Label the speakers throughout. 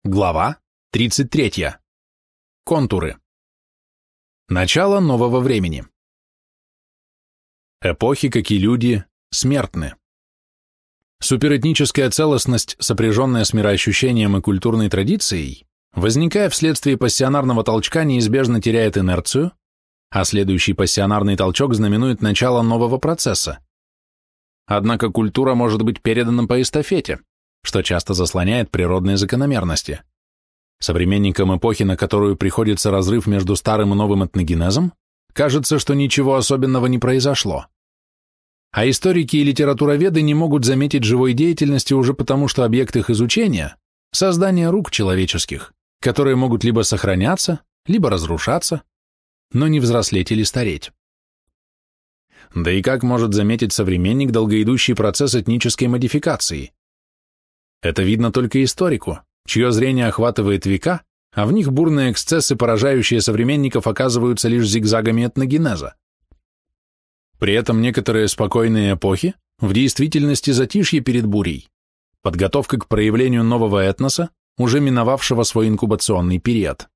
Speaker 1: Глава 33. Контуры. Начало нового времени. Эпохи, как и люди, смертны. Суперэтническая целостность, сопряженная с мироощущением и культурной традицией, возникая вследствие пассионарного толчка, неизбежно теряет инерцию, а следующий пассионарный толчок знаменует начало нового процесса. Однако культура может быть передана по эстафете, что часто заслоняет природные закономерности. Современникам эпохи, на которую приходится разрыв между старым и новым этногенезом, кажется, что ничего особенного не произошло. А историки и литературоведы не могут заметить живой деятельности уже потому, что объект их изучения – создание рук человеческих, которые могут либо сохраняться, либо разрушаться, но не взрослеть или стареть. Да и как может заметить современник долгоидущий процесс этнической модификации? Это видно только историку, чье зрение охватывает века, а в них бурные эксцессы, поражающие современников, оказываются лишь зигзагами этногенеза. При этом некоторые спокойные эпохи в действительности затишье перед бурей, подготовка к проявлению нового этноса, уже миновавшего свой инкубационный период.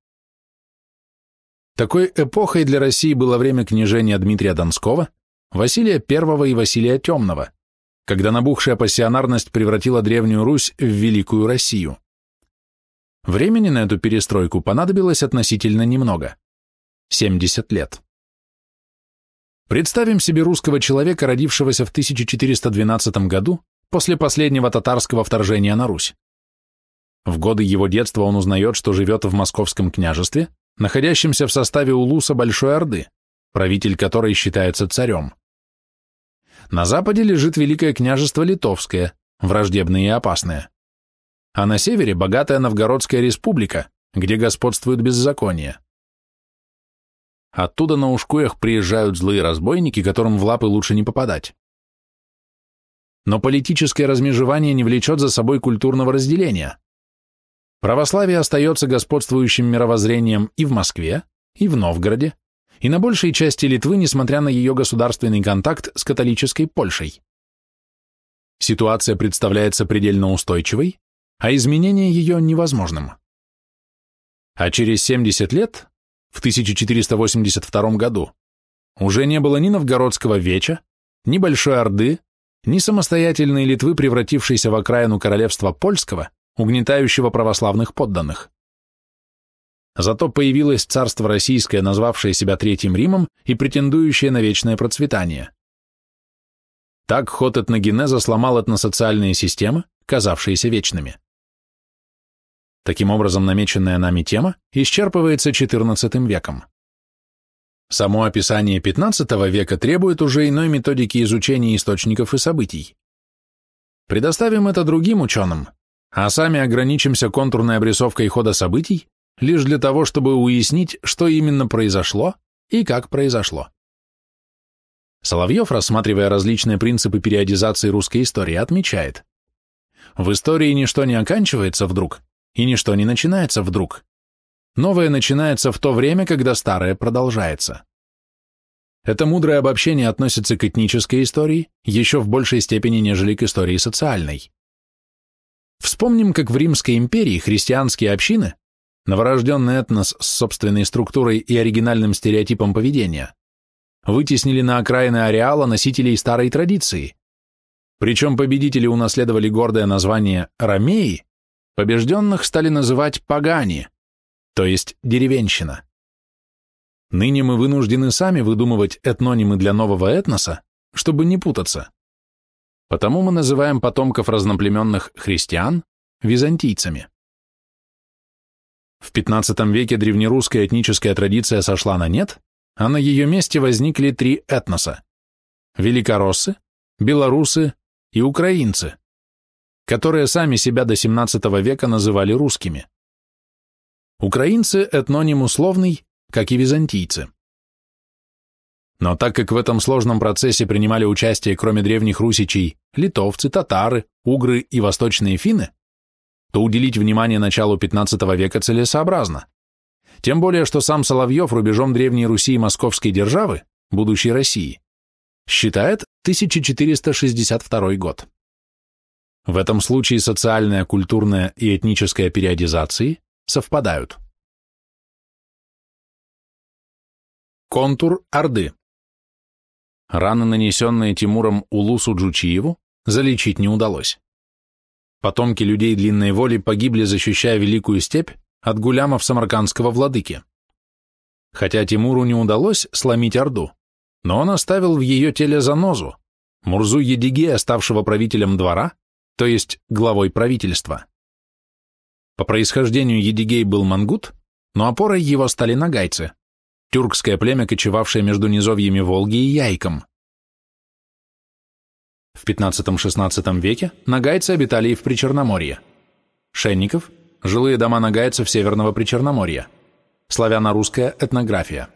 Speaker 1: Такой эпохой для России было время княжения Дмитрия Донского, Василия I и Василия Темного, когда набухшая пассионарность превратила Древнюю Русь в Великую Россию. Времени на эту перестройку понадобилось относительно немного – 70 лет. Представим себе русского человека, родившегося в 1412 году после последнего татарского вторжения на Русь. В годы его детства он узнает, что живет в Московском княжестве, находящемся в составе улуса Большой Орды, правитель которой считается царем. На западе лежит Великое княжество Литовское, враждебное и опасное. А на севере богатая Новгородская республика, где господствует беззаконие. Оттуда на ушкуях приезжают злые разбойники, которым в лапы лучше не попадать. Но политическое размежевание не влечет за собой культурного разделения. Православие остается господствующим мировоззрением и в Москве, и в Новгороде, и на большей части Литвы, несмотря на ее государственный контакт с католической Польшей. Ситуация представляется предельно устойчивой, а изменение ее невозможным. А через 70 лет, в 1482 году, уже не было ни Новгородского веча, ни Большой Орды, ни самостоятельной Литвы, превратившейся в окраину королевства польского, угнетающего православных подданных. Зато появилось царство российское, назвавшее себя Третьим Римом и претендующее на вечное процветание. Так ход этногенеза сломал этносоциальные системы, казавшиеся вечными. Таким образом, намеченная нами тема исчерпывается XIV веком. Само описание XV века требует уже иной методики изучения источников и событий. Предоставим это другим ученым, а сами ограничимся контурной обрисовкой хода событий, лишь для того, чтобы уяснить, что именно произошло и как произошло. Соловьев, рассматривая различные принципы периодизации русской истории, отмечает: в истории ничто не оканчивается вдруг, и ничто не начинается вдруг. Новое начинается в то время, когда старое продолжается. Это мудрое обобщение относится к этнической истории еще в большей степени, нежели к истории социальной. Вспомним, как в Римской империи христианские общины, новорожденный этнос с собственной структурой и оригинальным стереотипом поведения, вытеснили на окраины ареала носителей старой традиции. Причем победители унаследовали гордое название ромеи, побежденных стали называть пагани, то есть деревенщина. Ныне мы вынуждены сами выдумывать этнонимы для нового этноса, чтобы не путаться. Потому мы называем потомков разноплеменных христиан византийцами. В XV веке древнерусская этническая традиция сошла на нет, а на ее месте возникли три этноса – великороссы, белорусы и украинцы, которые сами себя до XVII века называли русскими. Украинцы – этноним условный, как и византийцы. Но так как в этом сложном процессе принимали участие, кроме древних русичей, литовцы, татары, угры и восточные финны, то уделить внимание началу XV века целесообразно. Тем более, что сам Соловьев рубежом Древней Руси и Московской державы, будущей России, считает 1462 год. В этом случае социальная, культурная и этническая периодизации совпадают. Контур Орды. Раны, нанесенные Тимуром Улусу Джучиеву, залечить не удалось. Потомки людей длинной воли погибли, защищая Великую Степь от гулямов самаркандского владыки. Хотя Тимуру не удалось сломить Орду, но он оставил в ее теле занозу, Мурзу-Едигея, ставшего правителем двора, то есть главой правительства. По происхождению Едигей был мангут, но опорой его стали нагайцы, тюркское племя, кочевавшее между низовьями Волги и Яйком. В XV-XVI веке нагайцы обитали и в Причерноморье. Шенников – жилые дома нагайцев Северного Причерноморья. Славяно-русская этнография.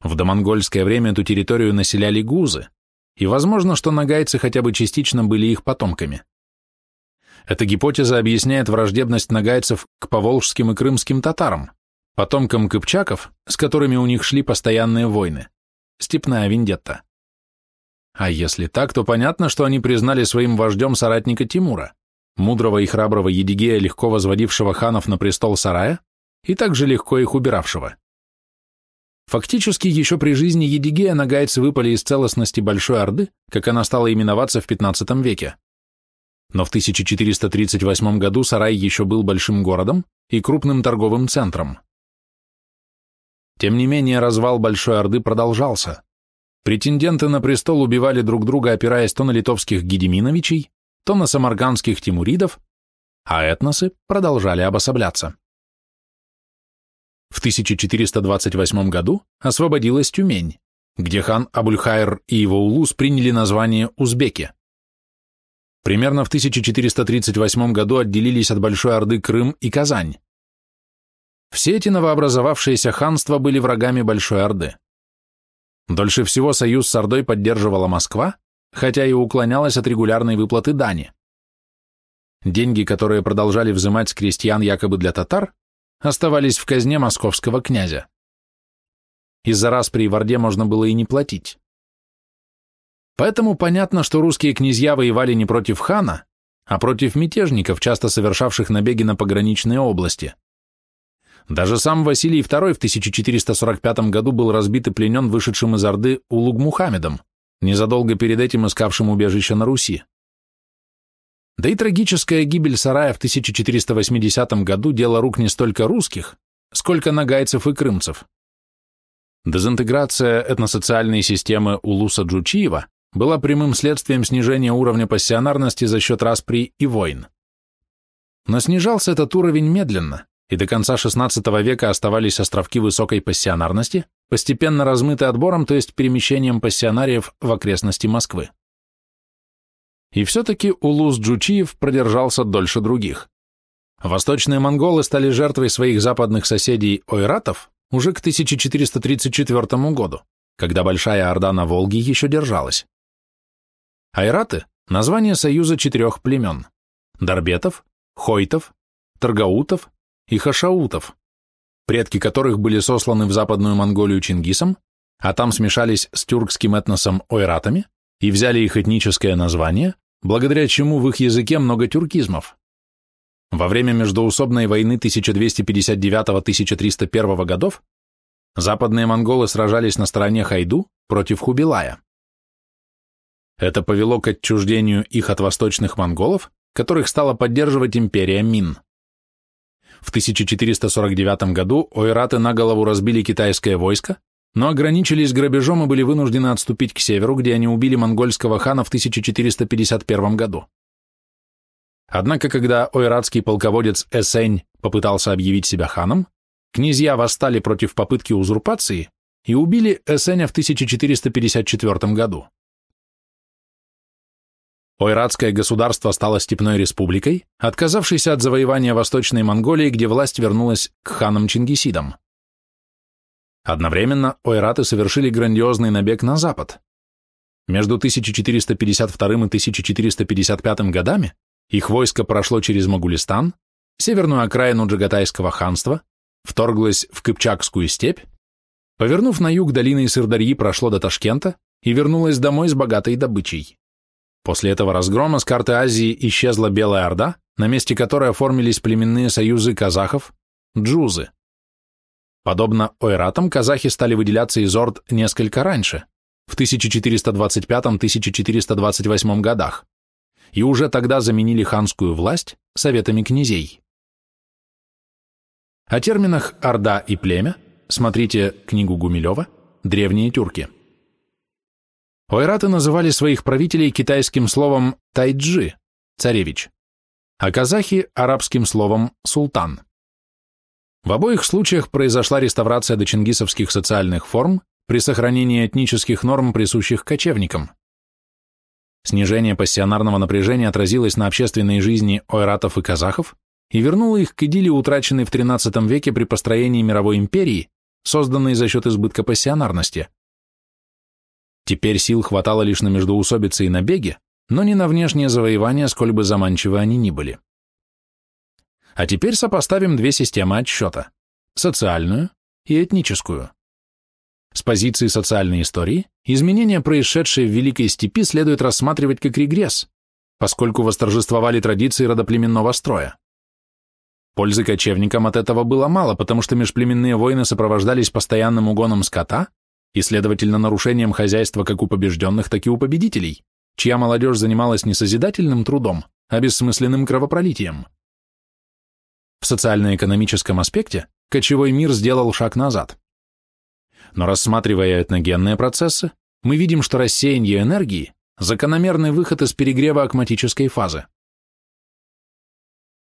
Speaker 1: В домонгольское время эту территорию населяли гузы, и возможно, что нагайцы хотя бы частично были их потомками. Эта гипотеза объясняет враждебность нагайцев к поволжским и крымским татарам, потомкам кыпчаков, с которыми у них шли постоянные войны, степная вендетта. А если так, то понятно, что они признали своим вождем соратника Тимура, мудрого и храброго Едигея, легко возводившего ханов на престол сарая, и также легко их убиравшего. Фактически, еще при жизни Едигея нагайцы выпали из целостности Большой Орды, как она стала именоваться в XV веке. Но в 1438 году Сарай еще был большим городом и крупным торговым центром. Тем не менее, развал Большой Орды продолжался. Претенденты на престол убивали друг друга, опираясь то на литовских гедеминовичей, то на самаркандских тимуридов, а этносы продолжали обособляться. В 1428 году освободилась Тюмень, где хан Абульхайр и его улус приняли название узбеки. Примерно в 1438 году отделились от Большой Орды Крым и Казань. Все эти новообразовавшиеся ханства были врагами Большой Орды. Дольше всего союз с Ордой поддерживала Москва, хотя и уклонялась от регулярной выплаты дани. Деньги, которые продолжали взимать с крестьян якобы для татар, оставались в казне московского князя. Из-за распри в Орде можно было и не платить. Поэтому понятно, что русские князья воевали не против хана, а против мятежников, часто совершавших набеги на пограничные области. Даже сам Василий II в 1445 году был разбит и пленен вышедшим из Орды Улуг-Мухаммедом, незадолго перед этим искавшим убежище на Руси. Да и трагическая гибель Сарая в 1480 году – дело рук не столько русских, сколько нагайцев и крымцев. Дезинтеграция этносоциальной системы Улуса Джучиева была прямым следствием снижения уровня пассионарности за счет распри и войн. Но снижался этот уровень медленно, и до конца XVI века оставались островки высокой пассионарности, постепенно размыты отбором, то есть перемещением пассионариев в окрестности Москвы. И все-таки Улус Джучиев продержался дольше других. Восточные монголы стали жертвой своих западных соседей ойратов уже к 1434 году, когда Большая Орда на Волге еще держалась. Ойраты – название союза 4 племен – дарбетов, хойтов, таргаутов и хашаутов, предки которых были сосланы в Западную Монголию Чингисом, а там смешались с тюркским этносом ойратами и взяли их этническое название, благодаря чему в их языке много тюркизмов. Во время междоусобной войны 1259-1301 годов западные монголы сражались на стороне Хайду против Хубилая. Это повело к отчуждению их от восточных монголов, которых стала поддерживать империя Мин. В 1449 году ойраты на голову разбили китайское войско, но ограничились грабежом и были вынуждены отступить к северу, где они убили монгольского хана в 1451 году. Однако, когда ойратский полководец Эсень попытался объявить себя ханом, князья восстали против попытки узурпации и убили Эсеня в 1454 году. Ойратское государство стало степной республикой, отказавшейся от завоевания Восточной Монголии, где власть вернулась к ханам-чингисидам. Одновременно ойраты совершили грандиозный набег на запад. Между 1452 и 1455 годами их войско прошло через Могулистан, северную окраину Джагатайского ханства, вторглось в Кыпчакскую степь, повернув на юг долиной Сырдарьи, прошло до Ташкента и вернулось домой с богатой добычей. После этого разгрома с карты Азии исчезла Белая Орда, на месте которой оформились племенные союзы казахов, джузы. Подобно ойратам, казахи стали выделяться из орд несколько раньше, в 1425-1428 годах, и уже тогда заменили ханскую власть советами князей. О терминах «орда» и «племя» смотрите книгу Гумилева «Древние тюрки». Ойраты называли своих правителей китайским словом «тайджи» – «царевич», а казахи – арабским словом «султан». В обоих случаях произошла реставрация дочингисовских социальных форм при сохранении этнических норм, присущих кочевникам. Снижение пассионарного напряжения отразилось на общественной жизни ойратов и казахов и вернуло их к идиллии, утраченной в XIII веке при построении мировой империи, созданной за счет избытка пассионарности. Теперь сил хватало лишь на междоусобицы и набеги, но не на внешние завоевания, сколь бы заманчивы они ни были. А теперь сопоставим две системы отсчета – социальную и этническую. С позиции социальной истории изменения, происшедшие в Великой Степи, следует рассматривать как регресс, поскольку восторжествовали традиции родоплеменного строя. Пользы кочевникам от этого было мало, потому что межплеменные войны сопровождались постоянным угоном скота и, следовательно, нарушением хозяйства как у побежденных, так и у победителей, чья молодежь занималась не созидательным трудом, а бессмысленным кровопролитием. В социально-экономическом аспекте кочевой мир сделал шаг назад. Но рассматривая этногенные процессы, мы видим, что рассеяние энергии – закономерный выход из перегрева акматической фазы.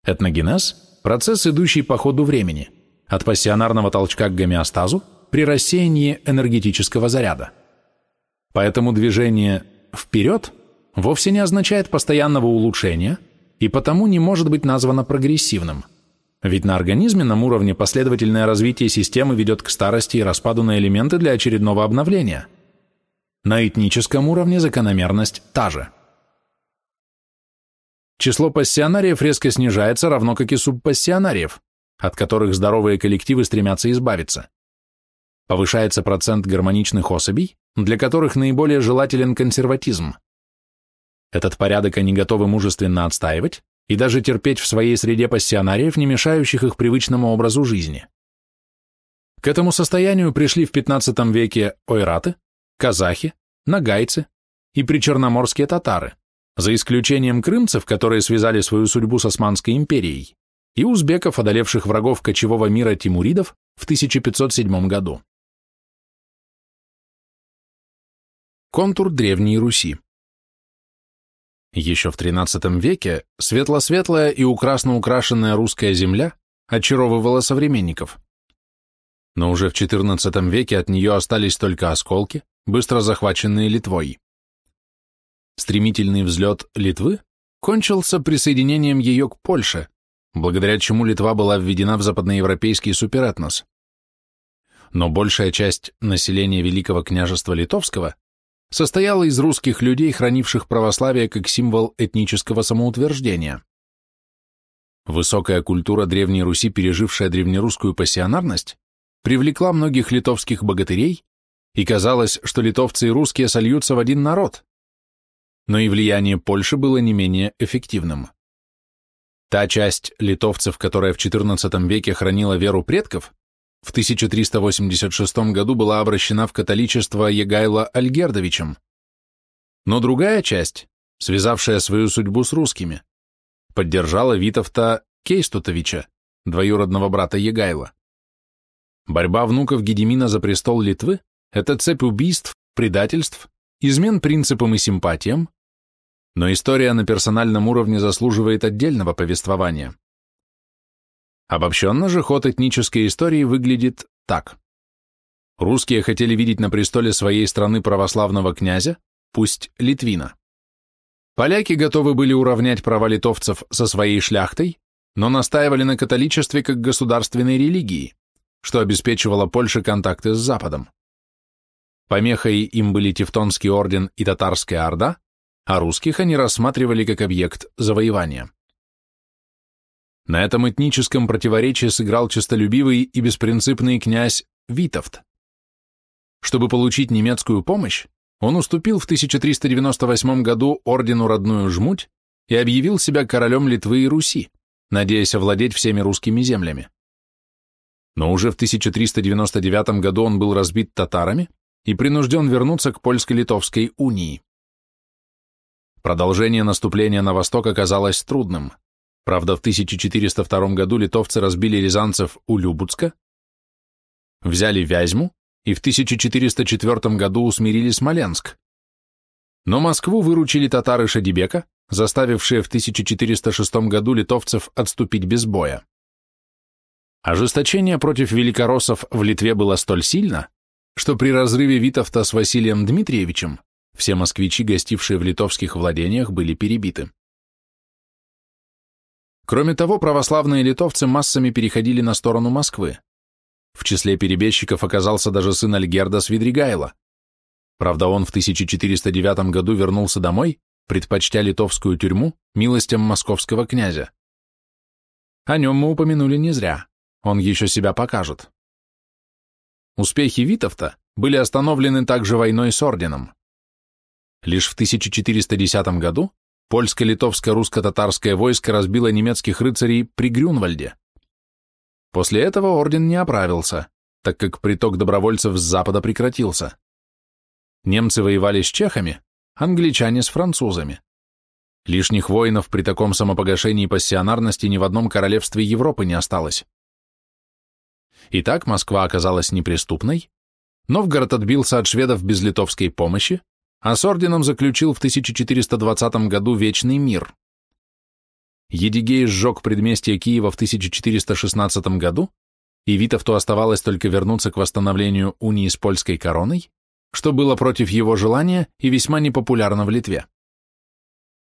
Speaker 1: Этногенез – процесс, идущий по ходу времени, от пассионарного толчка к гомеостазу при рассеянии энергетического заряда. Поэтому движение «вперед» вовсе не означает постоянного улучшения и потому не может быть названо прогрессивным. Ведь на организменном уровне последовательное развитие системы ведет к старости и распаду на элементы для очередного обновления. На этническом уровне закономерность та же. Число пассионариев резко снижается, равно как и субпассионариев, от которых здоровые коллективы стремятся избавиться. Повышается процент гармоничных особей, для которых наиболее желателен консерватизм. Этот порядок они готовы мужественно отстаивать и даже терпеть в своей среде пассионариев, не мешающих их привычному образу жизни. К этому состоянию пришли в XV веке ойраты, казахи, нагайцы и причерноморские татары, за исключением крымцев, которые связали свою судьбу с Османской империей, и узбеков, одолевших врагов кочевого мира тимуридов в 1507 году. Контур Древней Руси. Еще в XIII веке светло-светлая и украсно украшенная русская земля очаровывала современников. Но уже в XIV веке от нее остались только осколки, быстро захваченные Литвой. Стремительный взлет Литвы кончился присоединением ее к Польше, благодаря чему Литва была введена в западноевропейский суперэтнос. Но большая часть населения Великого княжества Литовского состояла из русских людей, хранивших православие как символ этнического самоутверждения. Высокая культура Древней Руси, пережившая древнерусскую пассионарность, привлекла многих литовских богатырей, и казалось, что литовцы и русские сольются в один народ. Но и влияние Польши было не менее эффективным. Та часть литовцев, которая в XIV веке хранила веру предков, в 1386 году была обращена в католичество Егайло Альгердовичем. Но другая часть, связавшая свою судьбу с русскими, поддержала Витовта Кейстутовича, двоюродного брата Егайла. Борьба внуков Гедемина за престол Литвы – это цепь убийств, предательств, измен принципам и симпатиям, но история на персональном уровне заслуживает отдельного повествования. Обобщенно же ход этнической истории выглядит так. Русские хотели видеть на престоле своей страны православного князя, пусть Литвина. Поляки готовы были уравнять права литовцев со своей шляхтой, но настаивали на католичестве как государственной религии, что обеспечивало Польше контакты с Западом. Помехой им были Тевтонский орден и Татарская орда, а русских они рассматривали как объект завоевания. На этом этническом противоречии сыграл честолюбивый и беспринципный князь Витовт. Чтобы получить немецкую помощь, он уступил в 1398 году ордену Родную Жмуть и объявил себя королем Литвы и Руси, надеясь овладеть всеми русскими землями. Но уже в 1399 году он был разбит татарами и принужден вернуться к польско-литовской унии. Продолжение наступления на восток оказалось трудным. Правда, в 1402 году литовцы разбили рязанцев у Любуцка, взяли Вязьму и в 1404 году усмирили Смоленск. Но Москву выручили татары Шадибека, заставившие в 1406 году литовцев отступить без боя. Ожесточение против великороссов в Литве было столь сильно, что при разрыве Витовта с Василием Дмитриевичем все москвичи, гостившие в литовских владениях, были перебиты. Кроме того, православные литовцы массами переходили на сторону Москвы. В числе перебежчиков оказался даже сын Альгерда Свидригайла. Правда, он в 1409 году вернулся домой, предпочтя литовскую тюрьму милостям московского князя. О нем мы упомянули не зря, он еще себя покажет. Успехи Витовта были остановлены также войной с орденом. Лишь в 1410 году польско-литовско-русско-татарское войско разбило немецких рыцарей при Грюнвальде. После этого орден не оправился, так как приток добровольцев с запада прекратился. Немцы воевали с чехами, англичане с французами. Лишних воинов при таком самопогашении пассионарности ни в одном королевстве Европы не осталось. Итак, Москва оказалась неприступной, Новгород отбился от шведов без литовской помощи, а с орденом заключил в 1420 году Вечный мир. Едигей сжег предместье Киева в 1416 году, и Витовту оставалось только вернуться к восстановлению унии с польской короной, что было против его желания и весьма непопулярно в Литве.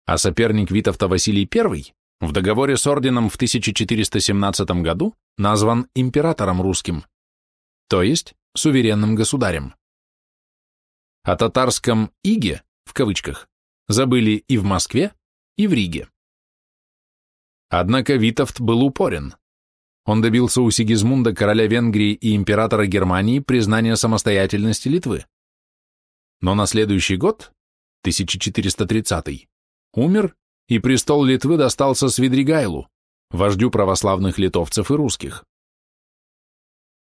Speaker 1: А соперник Витовта Василий I в договоре с орденом в 1417 году назван императором русским, то есть суверенным государем. О татарском «иге» в кавычках забыли и в Москве, и в Риге. Однако Витовт был упорен. Он добился у Сигизмунда, короля Венгрии и императора Германии, признания самостоятельности Литвы. Но на следующий год, 1430, умер, и престол Литвы достался Свидригайлу, вождю православных литовцев и русских.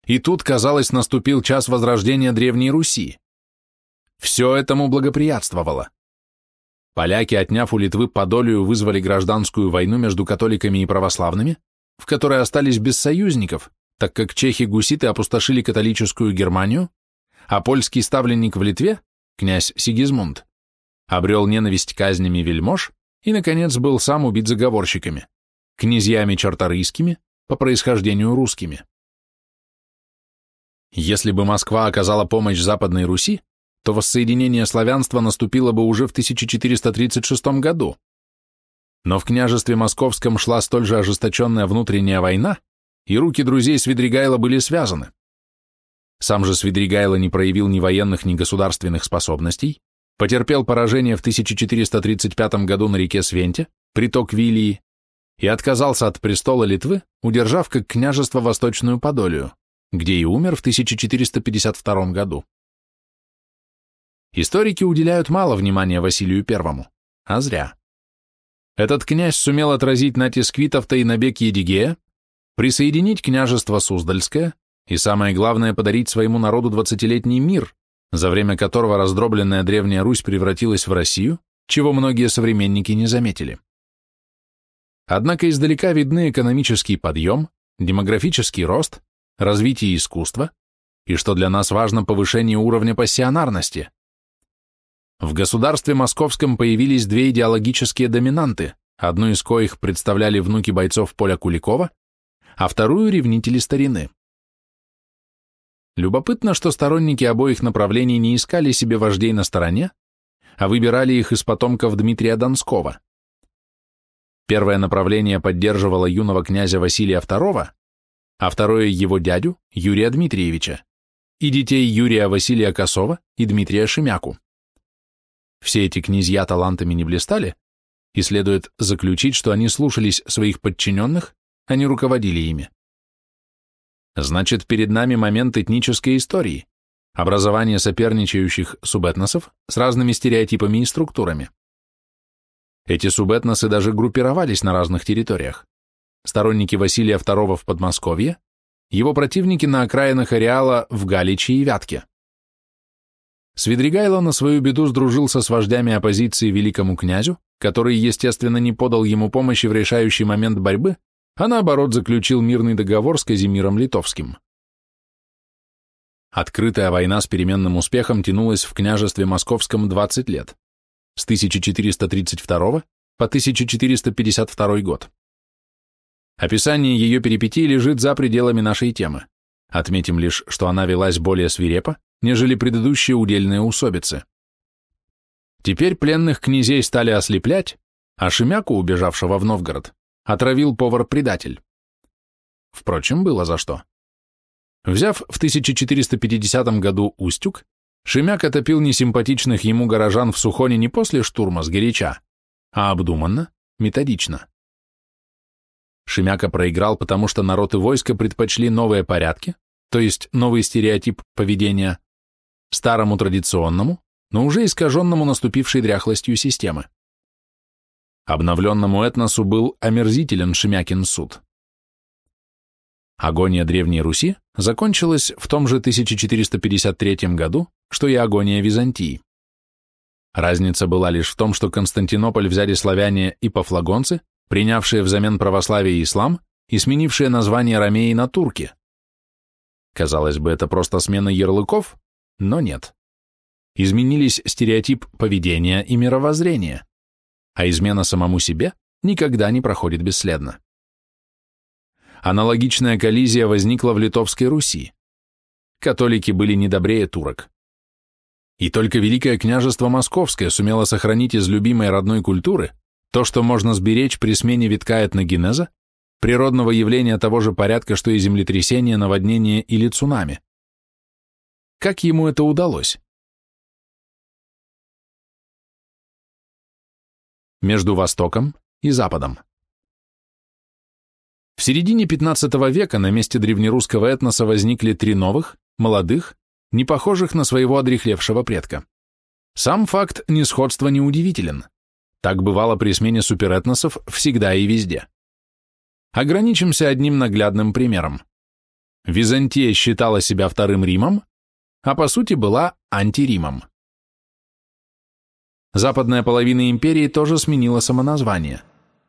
Speaker 1: И тут, казалось, наступил час возрождения Древней Руси. Все этому благоприятствовало. Поляки, отняв у Литвы Подолию, вызвали гражданскую войну между католиками и православными, в которой остались без союзников, так как чехи-гуситы опустошили католическую Германию, а польский ставленник в Литве, князь Сигизмунд, обрел ненависть казнями вельмож и, наконец, был сам убит заговорщиками, князьями чарторийскими, по происхождению русскими. Если бы Москва оказала помощь Западной Руси, то воссоединение славянства наступило бы уже в 1436 году. Но в княжестве Московском шла столь же ожесточенная внутренняя война, и руки друзей Свидригайла были связаны. Сам же Свидригайло не проявил ни военных, ни государственных способностей, потерпел поражение в 1435 году на реке Свенте, приток Вилии, и отказался от престола Литвы, удержав как княжество Восточную Подолию, где и умер в 1452 году. Историки уделяют мало внимания Василию I, а зря. Этот князь сумел отразить натиск Витовта и набег Едигея, присоединить княжество Суздальское и, самое главное, подарить своему народу 20-летний мир, за время которого раздробленная Древняя Русь превратилась в Россию, чего многие современники не заметили. Однако издалека видны экономический подъем, демографический рост, развитие искусства и, что для нас важно, повышение уровня пассионарности. В государстве московском появились две идеологические доминанты, одну из коих представляли внуки бойцов Поля Куликова, а вторую — ревнители старины. Любопытно, что сторонники обоих направлений не искали себе вождей на стороне, а выбирали их из потомков Дмитрия Донского. Первое направление поддерживало юного князя Василия II, а второе — его дядю Юрия Дмитриевича и детей Юрия Василия Косова и Дмитрия Шемяку. Все эти князья талантами не блистали, и следует заключить, что они слушались своих подчиненных, а не руководили ими. Значит, перед нами момент этнической истории, образование соперничающих субэтносов с разными стереотипами и структурами. Эти субэтносы даже группировались на разных территориях. Сторонники Василия II в Подмосковье, его противники на окраинах ареала в Галиче и Вятке. Свидригайло на свою беду сдружился с вождями оппозиции великому князю, который, естественно, не подал ему помощи в решающий момент борьбы, а наоборот заключил мирный договор с Казимиром Литовским. Открытая война с переменным успехом тянулась в княжестве Московском 20 лет, с 1432 по 1452 год. Описание ее перипетий лежит за пределами нашей темы. Отметим лишь, что она велась более свирепо, нежели предыдущие удельные усобицы. Теперь пленных князей стали ослеплять, а Шемяку, убежавшего в Новгород, отравил повар-предатель. Впрочем, было за что. Взяв в 1450 году Устюг, Шемяк отопил несимпатичных ему горожан в Сухоне не после штурма сгоряча, а обдуманно, методично. Шемяка проиграл, потому что народ и войско предпочли новые порядки, то есть новый стереотип поведения, старому традиционному, но уже искаженному наступившей дряхлостью системы. Обновленному этносу был омерзителен Шемякин суд. Агония Древней Руси закончилась в том же 1453 году, что и агония Византии. Разница была лишь в том, что Константинополь взяли славяне и пафлагонцы, принявшие взамен православие и ислам и сменившие название ромеи на турки. Казалось бы, это просто смена ярлыков, но нет. Изменились стереотип поведения и мировоззрения, а измена самому себе никогда не проходит бесследно. Аналогичная коллизия возникла в Литовской Руси. Католики были не добрее турок. И только Великое княжество Московское сумело сохранить из любимой родной культуры то, что можно сберечь при смене витка этногенеза, природного явления того же порядка, что и землетрясение, наводнение или цунами. Как ему это удалось? Между Востоком и Западом. В середине XV века на месте древнерусского этноса возникли три новых, молодых, не похожих на своего одряхлевшего предка. Сам факт несходства неудивителен. Так бывало при смене суперэтносов всегда и везде. Ограничимся одним наглядным примером. Византия считала себя вторым Римом, а по сути была антиримом. Западная половина империи тоже сменила самоназвание.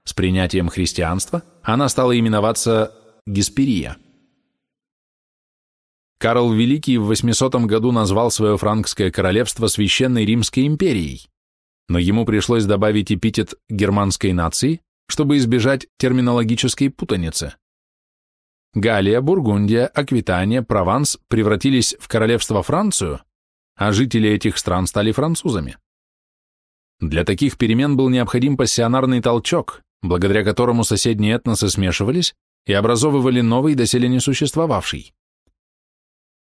Speaker 1: С принятием христианства она стала именоваться Гесперия. Карл Великий в 800 году назвал свое франкское королевство Священной Римской империей, но ему пришлось добавить эпитет германской нации, чтобы избежать терминологической путаницы. Галлия, Бургундия, Аквитания, Прованс превратились в королевство Францию, а жители этих стран стали французами. Для таких перемен был необходим пассионарный толчок, благодаря которому соседние этносы смешивались и образовывали новый, доселе не существовавший.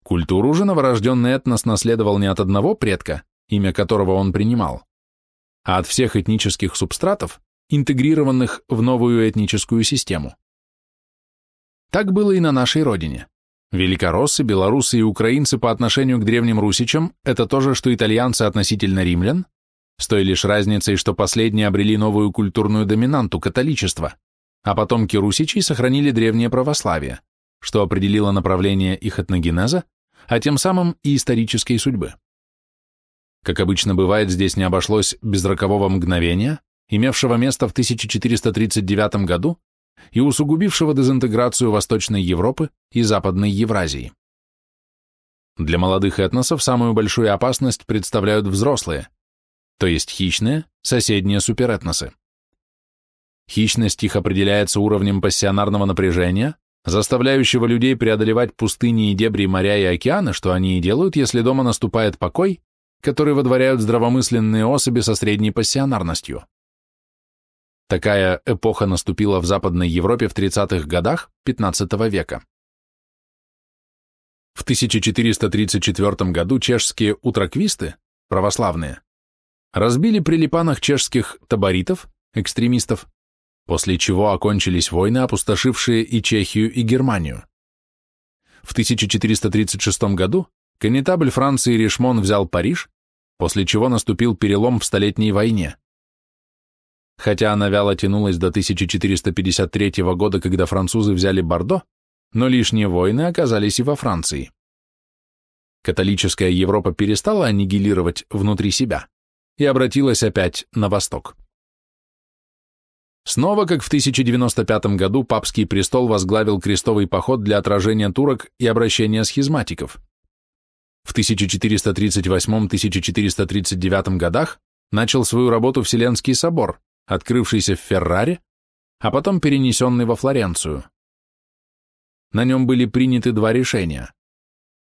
Speaker 1: Культуру же новорожденный этнос наследовал не от одного предка, имя которого он принимал, а от всех этнических субстратов, интегрированных в новую этническую систему. Так было и на нашей родине. Великороссы, белорусы и украинцы по отношению к древним русичам – это то же, что итальянцы относительно римлян, с той лишь разницей, что последние обрели новую культурную доминанту – католичество, а потомки русичей сохранили древнее православие, что определило направление их этногенеза, а тем самым и исторической судьбы. Как обычно бывает, здесь не обошлось без рокового мгновения, имевшего место в 1439 году и усугубившего дезинтеграцию Восточной Европы и Западной Евразии. Для молодых этносов самую большую опасность представляют взрослые, то есть хищные, соседние суперэтносы. Хищность их определяется уровнем пассионарного напряжения, заставляющего людей преодолевать пустыни и дебри моря и океаны, что они и делают, если дома наступает покой, который водворяют здравомысленные особи со средней пассионарностью. Такая эпоха наступила в Западной Европе в 30-х годах XV века. В 1434 году чешские утраквисты, православные, разбили при Липанах чешских таборитов, экстремистов, после чего окончились войны, опустошившие и Чехию, и Германию. В 1436 году коннетабль Франции Ришмон взял Париж, после чего наступил перелом в Столетней войне. Хотя она вяло тянулась до 1453 года, когда французы взяли Бордо, но лишние войны оказались и во Франции. Католическая Европа перестала аннигилировать внутри себя и обратилась опять на восток. Снова, как в 1095 году, папский престол возглавил крестовый поход для отражения турок и обращения схизматиков. В 1438-1439 годах начал свою работу Вселенский собор, открывшийся в Ферраре, а потом перенесенный во Флоренцию. На нем были приняты два решения: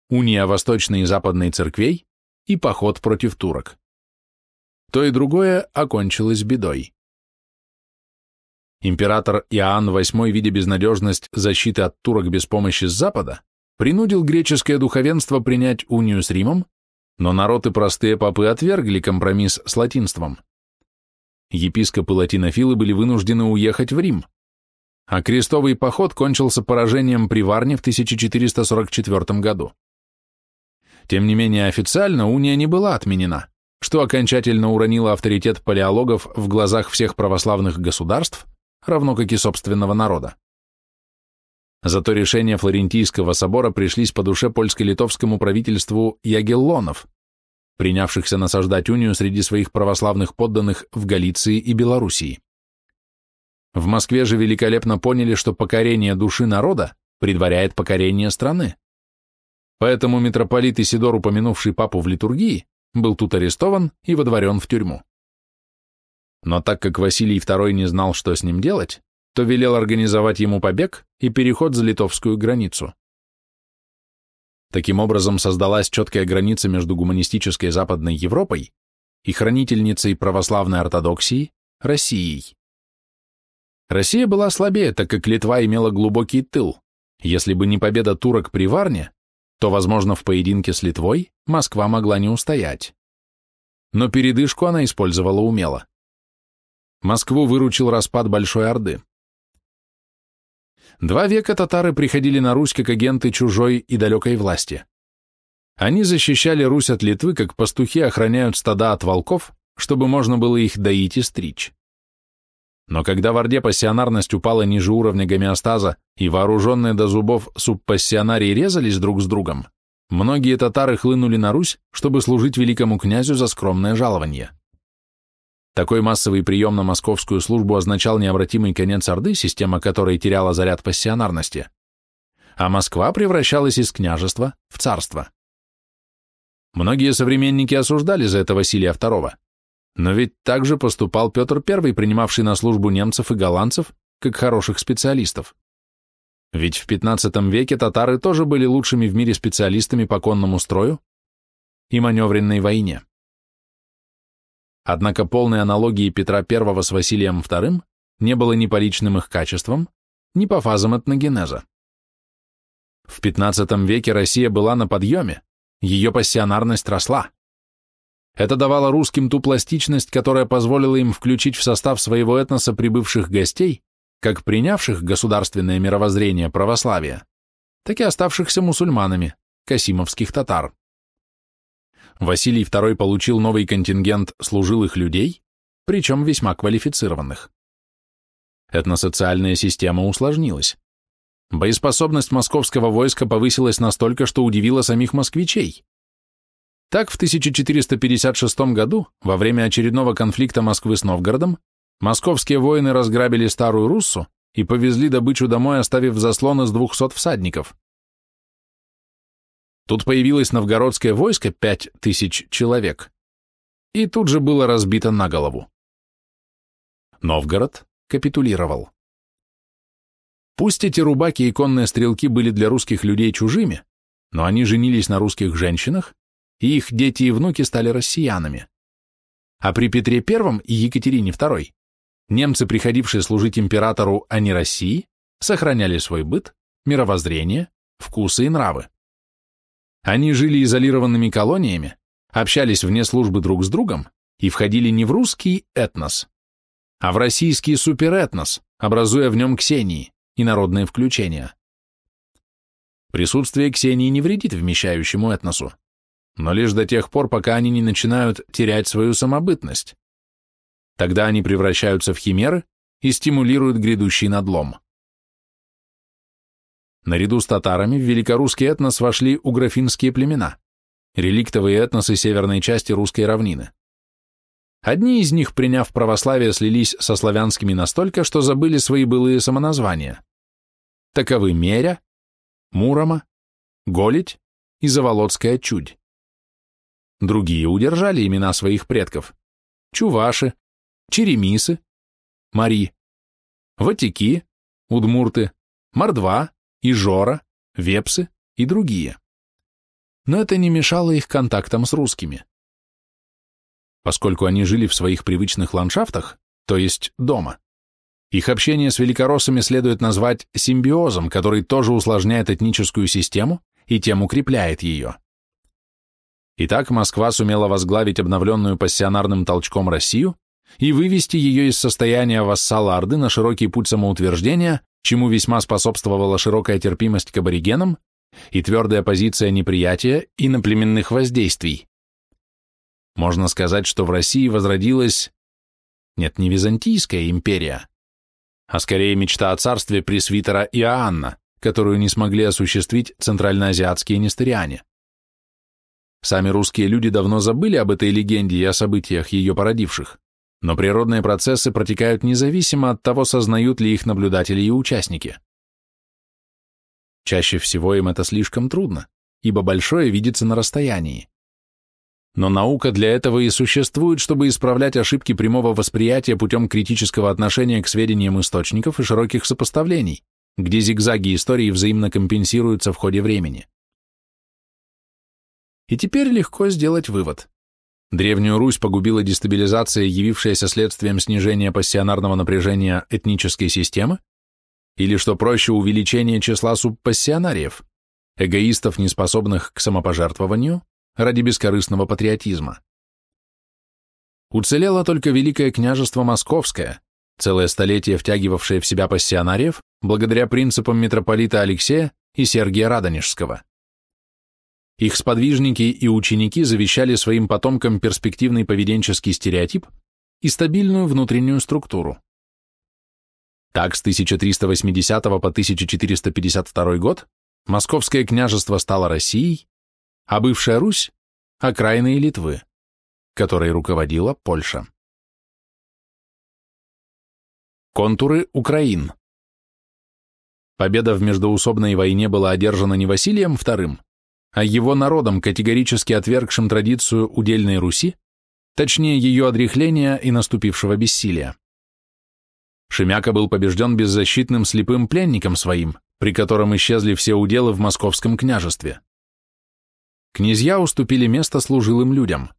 Speaker 1: уния Восточной и Западной церквей и поход против турок. То и другое окончилось бедой. Император Иоанн VIII, видя безнадежность защиты от турок без помощи с Запада, принудил греческое духовенство принять унию с Римом, но народ и простые попы отвергли компромисс с латинством. Епископы-латинофилы были вынуждены уехать в Рим, а крестовый поход кончился поражением при Варне в 1444 году. Тем не менее, официально уния не была отменена, что окончательно уронило авторитет палеологов в глазах всех православных государств, равно как и собственного народа. Зато решения Флорентийского собора пришлись по душе польско-литовскому правительству Ягеллонов, принявшихся насаждать унию среди своих православных подданных в Галиции и Белоруссии. В Москве же великолепно поняли, что покорение души народа предваряет покорение страны. Поэтому митрополит Исидор, упомянувший папу в литургии, был тут арестован и водворен в тюрьму. Но так как Василий II не знал, что с ним делать, то велел организовать ему побег и переход за литовскую границу. Таким образом создалась четкая граница между гуманистической Западной Европой и хранительницей православной ортодоксии Россией. Россия была слабее, так как Литва имела глубокий тыл. Если бы не победа турок при Варне, то, возможно, в поединке с Литвой Москва могла не устоять. Но передышку она использовала умело. Москву выручил распад Большой Орды. 2 века татары приходили на Русь как агенты чужой и далекой власти. Они защищали Русь от Литвы, как пастухи охраняют стада от волков, чтобы можно было их доить и стричь. Но когда в Орде пассионарность упала ниже уровня гомеостаза и вооруженные до зубов субпассионарии резались друг с другом, многие татары хлынули на Русь, чтобы служить великому князю за скромное жалование. Такой массовый прием на московскую службу означал необратимый конец Орды, система которой теряла заряд пассионарности, а Москва превращалась из княжества в царство. Многие современники осуждали за это Василия II, но ведь так же поступал Петр I, принимавший на службу немцев и голландцев, как хороших специалистов. Ведь в XV веке татары тоже были лучшими в мире специалистами по конному строю и маневренной войне. Однако полной аналогии Петра I с Василием II не было ни по личным их качествам, ни по фазам этногенеза. В XV веке Россия была на подъеме, ее пассионарность росла. Это давало русским ту пластичность, которая позволила им включить в состав своего этноса прибывших гостей, как принявших государственное мировоззрение православия, так и оставшихся мусульманами, касимовских татар. Василий II получил новый контингент служилых людей, причем весьма квалифицированных. Этносоциальная система усложнилась. Боеспособность московского войска повысилась настолько, что удивила самих москвичей. Так, в 1456 году, во время очередного конфликта Москвы с Новгородом, московские воины разграбили Старую Руссу и повезли добычу домой, оставив заслон из 200 всадников. Тут появилось новгородское войско 5000 человек, и тут же было разбито на голову. Новгород капитулировал. Пусть эти рубаки и конные стрелки были для русских людей чужими, но они женились на русских женщинах, и их дети и внуки стали россиянами. А при Петре I и Екатерине II немцы, приходившие служить императору, а не России, сохраняли свой быт, мировоззрение, вкусы и нравы. Они жили изолированными колониями, общались вне службы друг с другом и входили не в русский этнос, а в российский суперэтнос, образуя в нем ксении, инородные включения. Присутствие ксении не вредит вмещающему этносу, но лишь до тех пор, пока они не начинают терять свою самобытность. Тогда они превращаются в химеры и стимулируют грядущий надлом. Наряду с татарами в великорусский этнос вошли угрофинские племена, реликтовые этносы северной части русской равнины. Одни из них, приняв православие, слились со славянскими настолько, что забыли свои былые самоназвания. Таковы Меря, Мурома, Голедь и Заволоцкая Чудь. Другие удержали имена своих предков: чуваши, черемисы, мари, ватики, удмурты, мордва, ижора, вепсы и другие. Но это не мешало их контактам с русскими. Поскольку они жили в своих привычных ландшафтах, то есть дома, их общение с великороссами следует назвать симбиозом, который тоже усложняет этническую систему и тем укрепляет ее. Итак, Москва сумела возглавить обновленную пассионарным толчком Россию и вывести ее из состояния вассала Орды на широкий путь самоутверждения, чему весьма способствовала широкая терпимость к аборигенам и твердая позиция неприятия иноплеменных воздействий. Можно сказать, что в России возродилась, нет, не Византийская империя, а скорее мечта о царстве пресвитера Иоанна, которую не смогли осуществить центральноазиатские несториане. Сами русские люди давно забыли об этой легенде и о событиях, ее породивших, но природные процессы протекают независимо от того, сознают ли их наблюдатели и участники. Чаще всего им это слишком трудно, ибо большое видится на расстоянии. Но наука для этого и существует, чтобы исправлять ошибки прямого восприятия путем критического отношения к сведениям источников и широких сопоставлений, где зигзаги истории взаимно компенсируются в ходе времени. И теперь легко сделать вывод. Древнюю Русь погубила дестабилизация, явившаяся следствием снижения пассионарного напряжения этнической системы, или, что проще, увеличение числа субпассионариев, эгоистов, неспособных к самопожертвованию, ради бескорыстного патриотизма. Уцелело только Великое княжество Московское, целое столетие втягивавшее в себя пассионариев, благодаря принципам митрополита Алексея и Сергия Радонежского. Их сподвижники и ученики завещали своим потомкам перспективный поведенческий стереотип и стабильную внутреннюю структуру. Так, с 1380 по 1452 год Московское княжество стало Россией, а бывшая Русь – окраиной Литвы, которой руководила Польша. Контуры Украин. Победа в междоусобной войне была одержана не Василием II, а его народом, категорически отвергшим традицию удельной Руси, точнее ее отряхления и наступившего бессилия. Шемяка был побежден беззащитным слепым пленником своим, при котором исчезли все уделы в Московском княжестве. Князья уступили место служилым людям.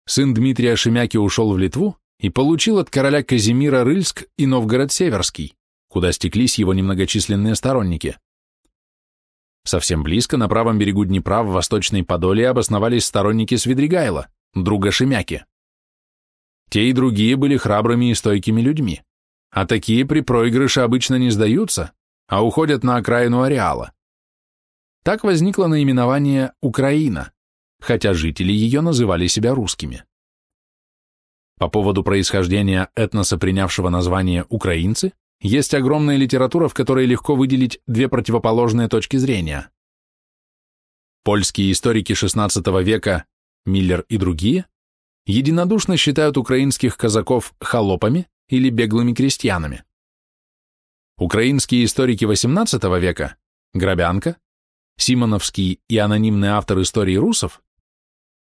Speaker 1: Сын Дмитрия Шемяки ушел в Литву и получил от короля Казимира Рыльск и Новгород-Северский, куда стеклись его немногочисленные сторонники. Совсем близко, на правом берегу Днепра, в Восточной Подоле, обосновались сторонники Свидригайла, друга Шемяки. Те и другие были храбрыми и стойкими людьми, а такие при проигрыше обычно не сдаются, а уходят на окраину ареала. Так возникло наименование «Украина», хотя жители ее называли себя русскими. По поводу происхождения этноса, принявшего название «украинцы», есть огромная литература, в которой легко выделить две противоположные точки зрения. Польские историки XVI века, Миллер и другие, единодушно считают украинских казаков холопами или беглыми крестьянами. Украинские историки XVIII века, Грабянка, Симоновский и анонимный автор истории русов,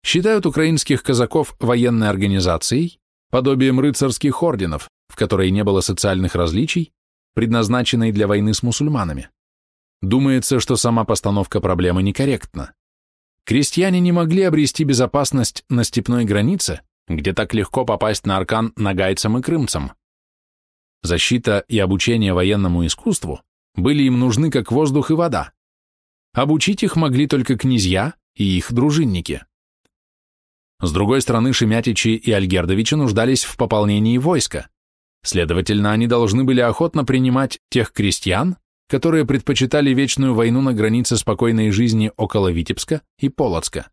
Speaker 1: считают украинских казаков военной организацией, подобием рыцарских орденов, в которой не было социальных различий, предназначенной для войны с мусульманами. Думается, что сама постановка проблемы некорректна. Крестьяне не могли обрести безопасность на степной границе, где так легко попасть на аркан нагайцам и крымцам. Защита и обучение военному искусству были им нужны как воздух и вода. Обучить их могли только князья и их дружинники. С другой стороны, Шемятичи и Альгердовичи нуждались в пополнении войска. Следовательно, они должны были охотно принимать тех крестьян, которые предпочитали вечную войну на границе спокойной жизни около Витебска и Полоцка.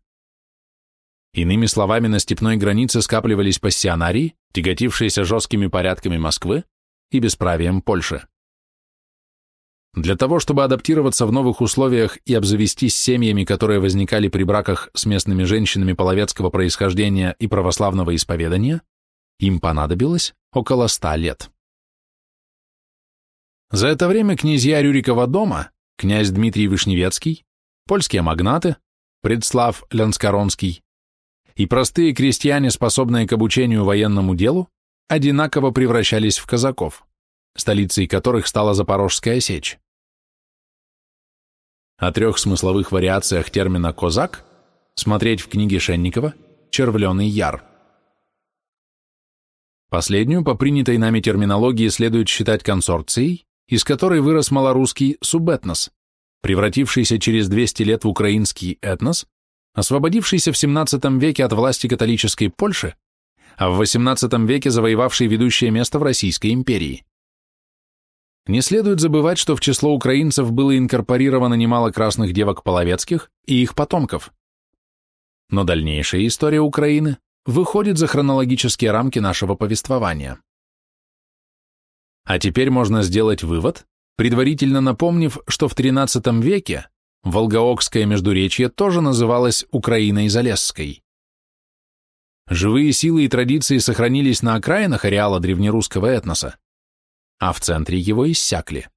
Speaker 1: Иными словами, на степной границе скапливались пассионарии, тяготившиеся жесткими порядками Москвы и бесправием Польши. Для того, чтобы адаптироваться в новых условиях и обзавестись семьями, которые возникали при браках с местными женщинами половецкого происхождения и православного исповедания, им понадобилось около 100 лет. За это время князья Рюрикова дома, князь Дмитрий Вишневецкий, польские магнаты, Предслав Лянскоронский и простые крестьяне, способные к обучению военному делу, одинаково превращались в казаков, столицей которых стала Запорожская сечь. О 3 смысловых вариациях термина «козак» смотреть в книге Шенникова «Червленый яр». Последнюю, по принятой нами терминологии, следует считать консорцией, из которой вырос малорусский субэтнос, превратившийся через 200 лет в украинский этнос, освободившийся в XVII веке от власти католической Польши, а в XVIII веке завоевавший ведущее место в Российской империи. Не следует забывать, что в число украинцев было инкорпорировано немало красных девок половецких и их потомков. Но дальнейшая история Украины выходит за хронологические рамки нашего повествования. А теперь можно сделать вывод, предварительно напомнив, что в XIII веке Волгоокское междуречье тоже называлось Украиной Залесской. Живые силы и традиции сохранились на окраинах ареала древнерусского этноса, а в центре его иссякли.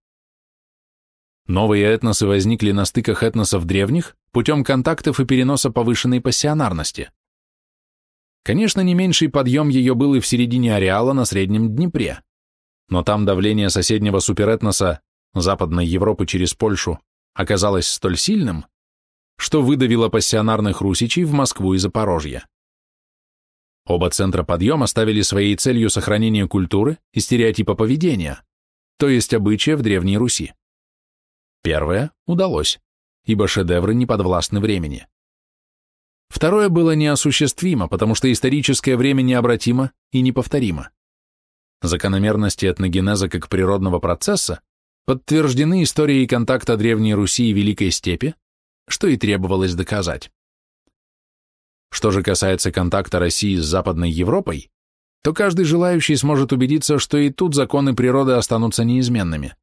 Speaker 1: Новые этносы возникли на стыках этносов древних путем контактов и переноса повышенной пассионарности. Конечно, не меньший подъем ее был и в середине ареала на Среднем Днепре, но там давление соседнего суперэтноса Западной Европы через Польшу оказалось столь сильным, что выдавило пассионарных русичей в Москву и Запорожье. Оба центра подъема ставили своей целью сохранение культуры и стереотипа поведения, то есть обычая в Древней Руси. Первое удалось, ибо шедевры не подвластны времени. Второе было неосуществимо, потому что историческое время необратимо и неповторимо. Закономерности этногенеза как природного процесса подтверждены историей контакта Древней Руси и Великой Степи, что и требовалось доказать. Что же касается контакта России с Западной Европой, то каждый желающий сможет убедиться, что и тут законы природы останутся неизменными.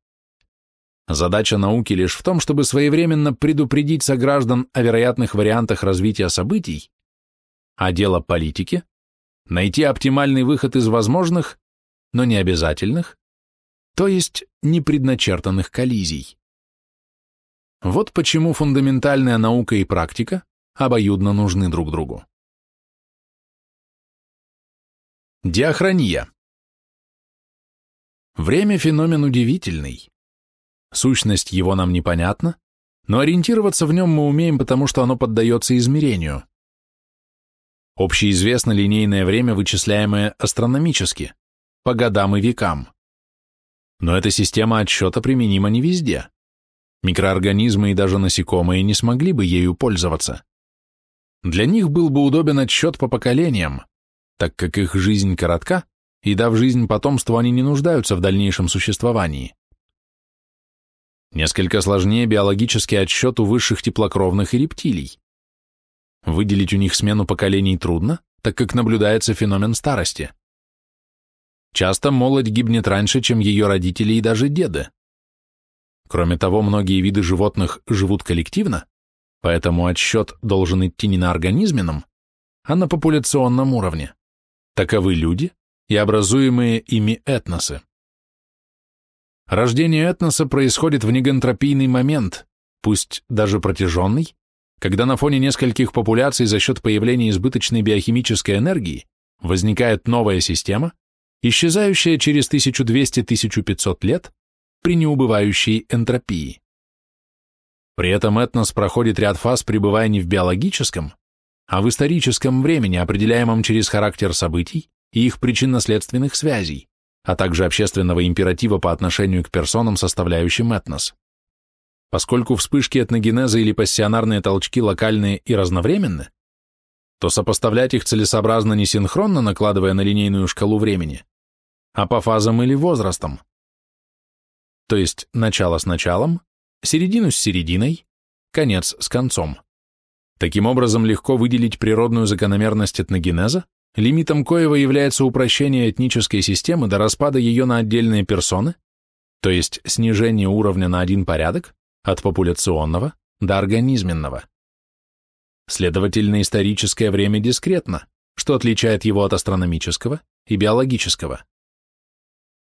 Speaker 1: Задача науки лишь в том, чтобы своевременно предупредить сограждан о вероятных вариантах развития событий, а дело политики – найти оптимальный выход из возможных, но не обязательных, то есть непредначертанных коллизий. Вот почему фундаментальная наука и практика обоюдно нужны друг другу. Диахрония. Время – феномен удивительный. Сущность его нам непонятна, но ориентироваться в нем мы умеем, потому что оно поддается измерению. Общеизвестно линейное время, вычисляемое астрономически, по годам и векам. Но эта система отсчета применима не везде. Микроорганизмы и даже насекомые не смогли бы ею пользоваться. Для них был бы удобен отсчет по поколениям, так как их жизнь коротка, и дав жизнь потомству, они не нуждаются в дальнейшем существовании. Несколько сложнее биологический отсчет у высших теплокровных и рептилий. Выделить у них смену поколений трудно, так как наблюдается феномен старости. Часто молодь гибнет раньше, чем ее родители и даже деды. Кроме того, многие виды животных живут коллективно, поэтому отсчет должен идти не на организменном, а на популяционном уровне. Таковы люди и образуемые ими этносы. Рождение этноса происходит в негантропийный момент, пусть даже протяженный, когда на фоне нескольких популяций за счет появления избыточной биохимической энергии возникает новая система, исчезающая через 1200-1500 лет при неубывающей энтропии. При этом этнос проходит ряд фаз, пребывая не в биологическом, а в историческом времени, определяемом через характер событий и их причинно-следственных связей, а также общественного императива по отношению к персонам, составляющим этнос. Поскольку вспышки этногенеза или пассионарные толчки локальные и разновременны, то сопоставлять их целесообразно не синхронно, накладывая на линейную шкалу времени, а по фазам или возрастам. То есть начало с началом, середину с серединой, конец с концом. Таким образом, легко выделить природную закономерность этногенеза, лимитом коего является упрощение этнической системы до распада ее на отдельные персоны, то есть снижение уровня на один порядок от популяционного до организменного. Следовательно, историческое время дискретно, что отличает его от астрономического и биологического.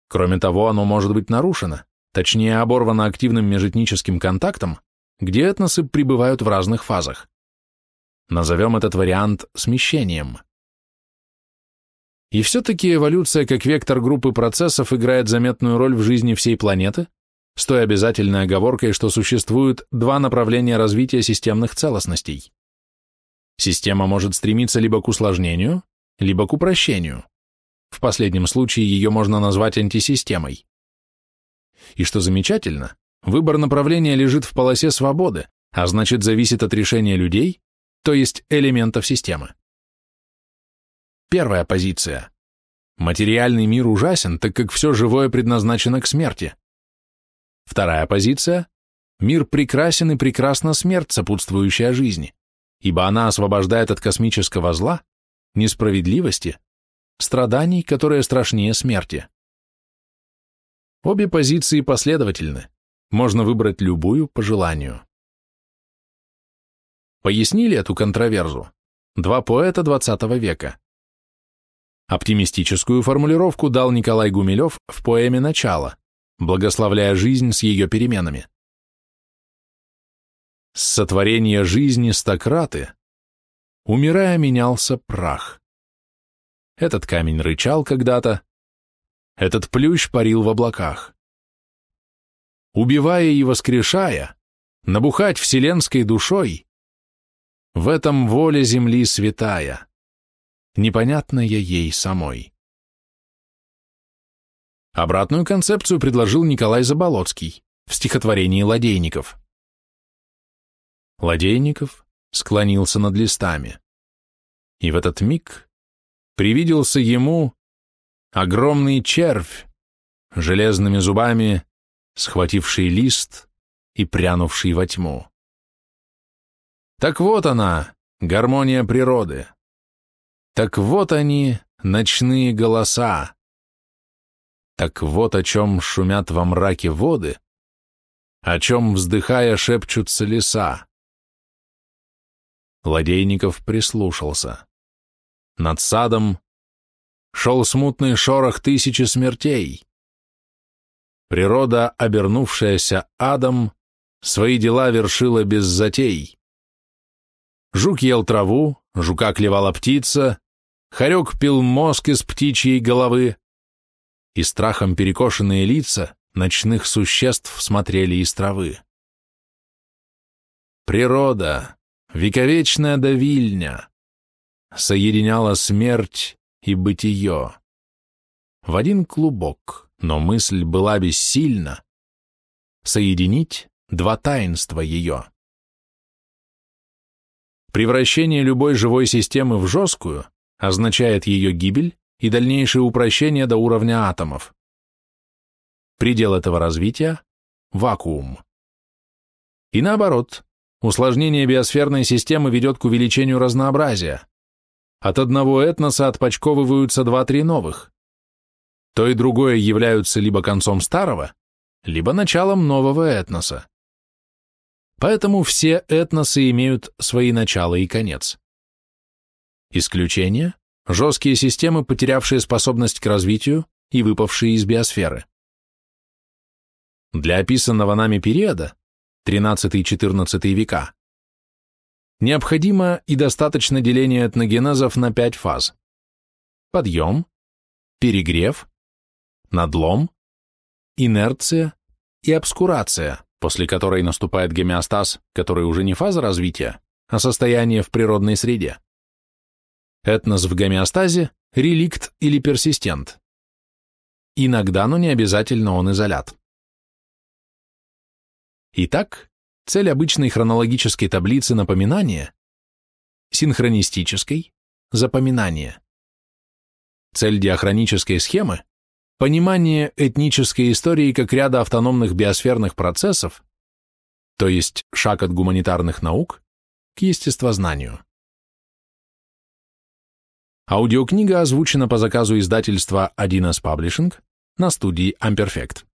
Speaker 1: Кроме того, оно может быть нарушено, точнее оборвано активным межэтническим контактом, где этносы пребывают в разных фазах. Назовем этот вариант смещением. И все-таки эволюция как вектор группы процессов играет заметную роль в жизни всей планеты, с той обязательной оговоркой, что существует два направления развития системных целостностей. Система может стремиться либо к усложнению, либо к упрощению. В последнем случае ее можно назвать антисистемой. И что замечательно, выбор направления лежит в полосе свободы, а значит зависит от решения людей, то есть элементов системы. Первая позиция. Материальный мир ужасен, так как все живое предназначено к смерти. Вторая позиция. Мир прекрасен и прекрасна смерть, сопутствующая жизни, ибо она освобождает от космического зла, несправедливости, страданий, которые страшнее смерти. Обе позиции последовательны, можно выбрать любую по желанию. Пояснили эту контроверзу два поэта XX века. Оптимистическую формулировку дал Николай Гумилев в поэме «Начало», благословляя жизнь с ее переменами. С сотворения жизни стократы, умирая, менялся прах. Этот камень рычал когда-то, этот плющ парил в облаках. Убивая и воскрешая, набухать вселенской душой, в этом воля земли святая, непонятная ей самой. Обратную концепцию предложил Николай Заболоцкий в стихотворении «Ладейников». Ладейников склонился над листами, и в этот миг привиделся ему огромный червь, железными зубами схвативший лист и прянувший во тьму. Так вот она, гармония природы. Так вот они, ночные голоса. Так вот о чем шумят во мраке воды, о чем, вздыхая, шепчутся леса. Ладейников прислушался. Над садом шел смутный шорох тысячи смертей. Природа, обернувшаяся адом, свои дела вершила без затей. Жук ел траву, жука клевала птица, хорек пил мозг из птичьей головы, и страхом перекошенные лица ночных существ смотрели из травы. Природа, вековечная давильня, соединяла смерть и бытие в один клубок, но мысль была бессильна соединить два таинства ее. Превращение любой живой системы в жесткую означает ее гибель и дальнейшее упрощение до уровня атомов. Предел этого развития – вакуум. И наоборот, усложнение биосферной системы ведет к увеличению разнообразия. От одного этноса отпочковываются 2-3 новых. То и другое являются либо концом старого, либо началом нового этноса. Поэтому все этносы имеют свои начала и конец. Исключение – жесткие системы, потерявшие способность к развитию и выпавшие из биосферы. Для описанного нами периода, XIII-XIV века, необходимо и достаточно деления этногенезов на 5 фаз: подъем, перегрев, надлом, инерция и обскурация, после которой наступает гомеостаз, который уже не фаза развития, а состояние в природной среде. Этнос в гомеостазе – реликт или персистент. Иногда, но не обязательно, он изолят. Итак, цель обычной хронологической таблицы напоминания, синхронистической – запоминание. Цель диахронической схемы – понимание этнической истории как ряда автономных биосферных процессов, то есть шаг от гуманитарных наук к естествознанию. Аудиокнига озвучена по заказу издательства 1С Publishing на студии Amperfect.